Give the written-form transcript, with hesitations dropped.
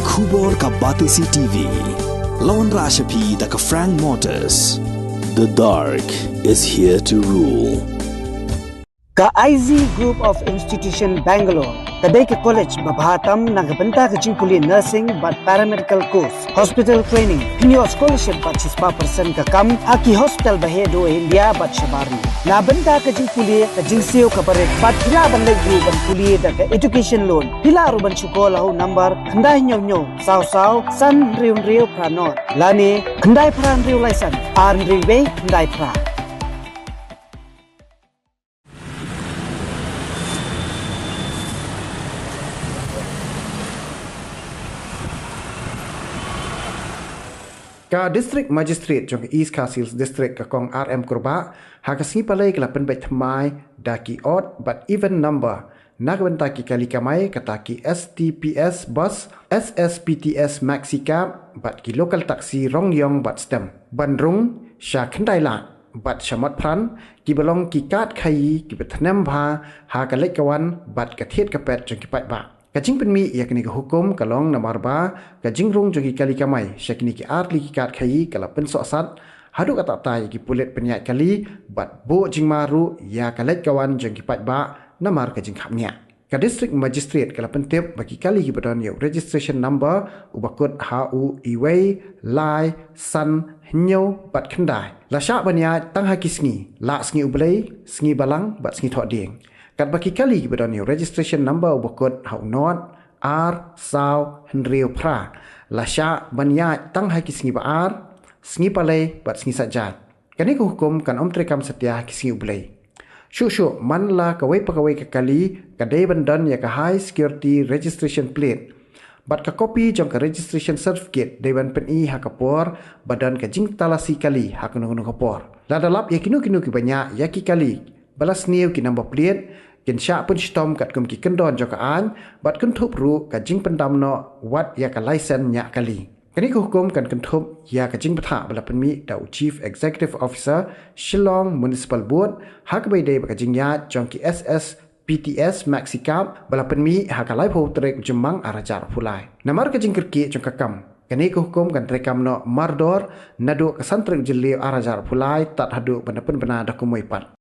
Kubor ka Batisi TV. Lawan Rashapi da ka Frank Motors. The dark is here to rule. Ka IZ Group of Institution Bangalore, kadai ke college babhatam nagabanta ke jingkuli nursing but paramedical course, hospital training, pinyo scholarship but 6% ka kam, haki hospital bahedo India but shabarni. Nabanta ke jingkuli ka jingsio ka barek, but pila bandai group ban kuli da ka education loan, pila aruban chukolahu number, kandai nyo, sao, san riu pranot, lani, kandai pran riu laisan, arn riwe, kandai pra. Ka District Magistrate jong East Castles District ka kong RM Kurba hakasngi palay kala Pynbeit Kamai daki odd but even number nagbanta ki kali Kamai kataki STPS bus SSPTS maxi cab but ki local taxi Rung but stem ban Rung sha khandai la but sha Motphran ki belong ki kat khai ki betnem bha ha ka lekawan but ka thet ka pet jong ki pai ba Kajing penmi yakni ke hukum kalong namar ba kajing rung jogi kali kamai syakni ki arli ki kat khayi kala pen soksat hadu kata tai ki pulet penyat kali bat bo jing maru ya kalet kawan jeng ki pat ba namar kajing khamnya ka district magistrate kala pentep bagi kali ki badon yo registration number ubakut hu iwei lai san hnyo bat khandai la sha banya tang hakisngi la sngi ublei sngi balang bat sngi thok ding Kat baki kali bedon ni registration number ubakut hau not r sao henrio pra la sha banya tang hai kisngi ba r sngi palai bat sngi sajat kani ko hukum kan trekam setia kisngi ublei shu man la kawai pakawai ka kali ka dei bandon ya ka high security registration plate bat ka copy jong ka registration certificate dei ban pen I ha kapor badan ka jing talasi kali ha kuno kapor la dalap ya kinu ki banya ya ki kali balas new ki number plate Kin sya pun stom kat kum ki kendon jokaan bat kentup ru ka jing pendam no wat ya ka license nya kali. Kani ko hukum kan kentup ya ka jing patha bala penmi da Chief Executive Officer Shillong Municipal Board hak bai dei ba ka jing ya jong ki SS PTS Maxi Cup bala penmi ha ka lai pho trek jemang arajar pulai. Namar ka jing kerki jong ka kam. Kani ko hukum kan trekam no mardor nadu ka santrek jeli arajar pulai tat hadu bana pen bana da kumoi pat.